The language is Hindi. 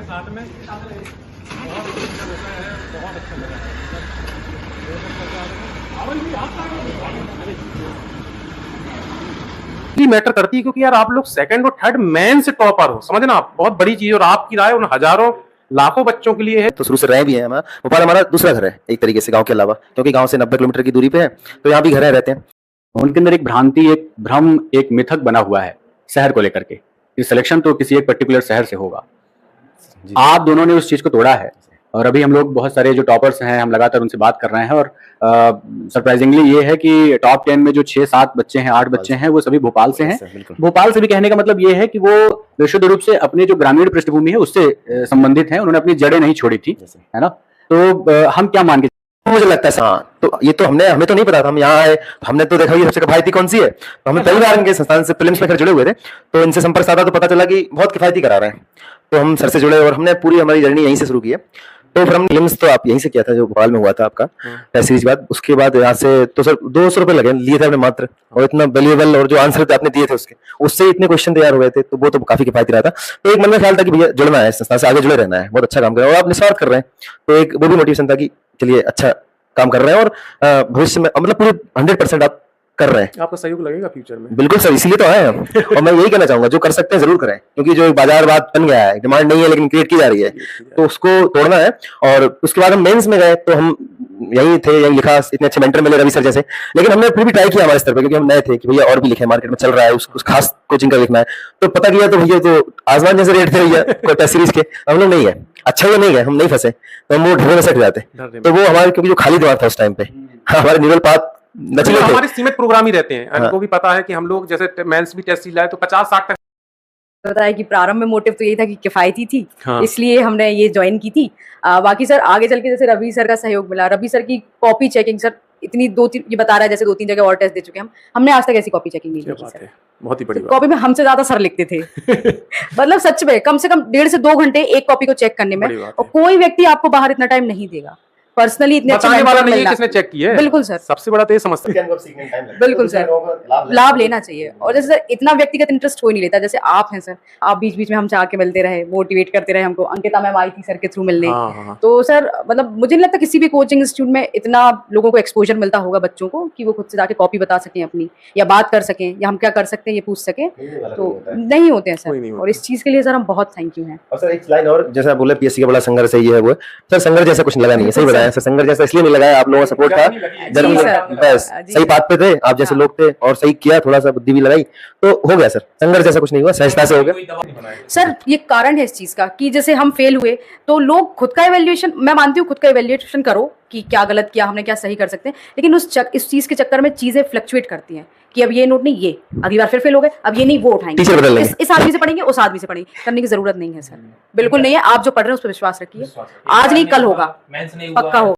के साथ में बहुत अच्छा विषय है, बहुत अच्छा लगा मैटर करती है, क्योंकि यार आप लोग सेकंड और थर्ड मेन से टॉपर हो, समझ ना, आप बहुत बड़ी चीज, और आपकी राय उन हजारों लाखों बच्चों के लिए है। तो शुरू से रहे भी हैं। हमारा भोपाल हमारा दूसरा घर है एक तरीके से, गांव के अलावा, क्योंकि गांव से 90 किलोमीटर की दूरी पे है, तो यहाँ भी घर रहते हैं। उनके अंदर एक भ्रांति, एक भ्रम, एक मिथक बना हुआ है शहर को लेकर के कि सिलेक्शन तो किसी एक पर्टिकुलर शहर से होगा। आप दोनों ने उस चीज को तोड़ा है, और अभी हम लोग बहुत सारे जो टॉपर्स हैं, हम लगातार उनसे बात कर रहे हैं, और सरप्राइजिंगली ये है कि टॉप 10 में जो 6-7 बच्चे हैं, 8 बच्चे हैं, वो सभी भोपाल से हैं। भोपाल से भी कहने का मतलब ये है कि वो निश्चित रूप से अपने जो ग्रामीण पृष्ठभूमि है उससे संबंधित हैं, उन्होंने अपनी जड़ें नहीं छोड़ी थी, है ना। तो हम क्या मान के, मुझे लगता है हाँ, तो ये तो हमें तो नहीं पता था, हम यहाँ आए, हमने तो देखा ये सबसे किफायती कौन सी है, तो हमें पहली बार इनके संस्थान से प्रीलिम्स में खैर जुड़े हुए थे, तो इनसे संपर्क साधा तो पता चला कि बहुत किफायती करा रहे हैं, तो हम सर से जुड़े और हमने पूरी हमारी जर्नी यहीं से शुरू की है। तो फिर हम प्रीलिम्स तो आप यहीं से किया था, जो भोपाल में हुआ था आपका टेस्ट सीरीज बाद, उसके बाद यहाँ से तो सर 200 रुपए लगे लिए थे आपने मात्र, और इतना वैल्यूएबल, और जो आंसर आपने दिए थे उसके, उससे इतने क्वेश्चन तैयार हो गए थे, तो वो तो काफी किफायती रहा था। तो एक मन में ख्याल था कि भैया जुड़ना है, संस्था से आगे जुड़े रहना है, बहुत अच्छा काम कर रहे हैं और आप निस्वार्थ कर रहे हैं, तो एक वो भी मोटिवेशन था कि चलिए अच्छा काम कर रहे हैं, और भविष्य में मतलब पूरे 100% आप कर रहे हैं। आपका सहयोग लगेगा फ्यूचर में? बिल्कुल सर, इसीलिए तो आए हम। और मैं यही कहना चाहूंगा, जो कर सकते हैं जरूर करें, क्योंकि जो बाजार बात बन गया है, डिमांड नहीं है लेकिन क्रिएट की जा रही है, तो उसको तोड़ना है। और उसके बाद हम मेंस में गए, तो हम यही थे, यही लिखा, इतने अच्छे मेंटर मिले रवि सर जैसे, लेकिन हमने फिर भी ट्राई किया हमारे स्तर पर, क्योंकि हम नए थे कि भैया और भी लिखे, मार्केट में चल रहा है, उस खास कोचिंग का लिखना है, तो पता किया तो भैया तो आसमान जैसे रेट थे भैया टेस्ट सीरीज के, हम लोग नहीं गए, अच्छा ये नहीं गए, हम नहीं फंसे, तो हम वो ढूंढने में सेट जाते, तो वो हमारे, क्योंकि जो खाली दिमाग था उस टाइम पे, हमारे निवल पात नचले थे, हमारे सीमित प्रोग्राम ही रहते हैं। इनको भी पता है कि हम लोग जैसे मेंस भी टेस्ट लाए तो 50-60 तक पता है कि प्रारंभ में मोटिव तो यही था कि किफायती थी, हाँ। इसलिए हमने ये ज्वाइन की थी। बाकी सर आगे चल के जैसे रवि सर का सहयोग मिला, रवि सर की कॉपी चेकिंग, सर इतनी 2-3 ये बता रहा है जैसे 2-3 जगह और टेस्ट दे चुके हैं हमने आज तक ऐसी कॉपी चेकिंग नहीं की सर। बहुत ही बड़ी बात। कॉपी में हमसे ज्यादा सर लिखते थे मतलब सच में कम से कम 1.5 से 2 घंटे एक कॉपी को चेक करने में, और कोई व्यक्ति आपको बाहर इतना टाइम नहीं देगा। पर्सनली इतने अच्छे वाला नहीं है किसने चेक किया है। बिल्कुल सर, सबसे बड़ा तो ये समझते हैं। बिल्कुल सर, लाभ लेना चाहिए। और जैसे सर इतना व्यक्तिगत इंटरेस्ट हो नहीं लेता, जैसे आप हैं सर, आप बीच बीच में हमसे आके मिलते रहे, मोटिवेट करते रहे हमको। अंकिता मैम आई थी सर के थ्रू मिलने। तो सर मतलब मुझे नहीं लगता किसी भी कोचिंग इंस्टीट्यूट में इतना लोगों को एक्सपोजर मिलता होगा बच्चों को कि वो खुद से जाके कॉपी बता सकें अपनी, या बात कर सकें, या हम क्या कर सकते हैं ये पूछ सकें, तो नहीं होते हैं सर। और इस चीज के लिए सर हम बहुत थैंक यू हैं। और सर एक लाइन और, जैसा बोले पीएससी का बड़ा संघर्ष है, ये है वो, सर संघर्ष जैसा कुछ लगा नहीं है, सही बताया सर, संघर्ष जैसा इसलिए नहीं लगाया, आप लोगों का सपोर्ट था, जरूर बस सही बात पे थे आप जैसे लोग थे, और सही किया, थोड़ा सा बुद्धि भी लगाई तो हो गया सर। संघर्ष जैसा कुछ नहीं हुआ, सहजता से हो गया सर। ये कारण है इस चीज का कि जैसे हम फेल हुए तो लोग खुद का इवैल्यूएशन, मैं मानती हूँ खुद का इवैल्यूएशन करो कि क्या गलत किया हमने, क्या सही कर सकते हैं, लेकिन इस चीज के चक्कर में चीजें फ्लक्चुएट करती हैं कि अब ये नोट नहीं, ये अगली बार फिर फेल हो गए, अब ये नहीं वो उठाएंगे, इस आदमी से पढ़ेंगे, उस आदमी से पढ़ेंगे, करने की जरूरत नहीं है सर, बिल्कुल नहीं है। आप जो पढ़ रहे हैं उस पर विश्वास रखिए, आज नहीं कल होगा, पक्का होगा।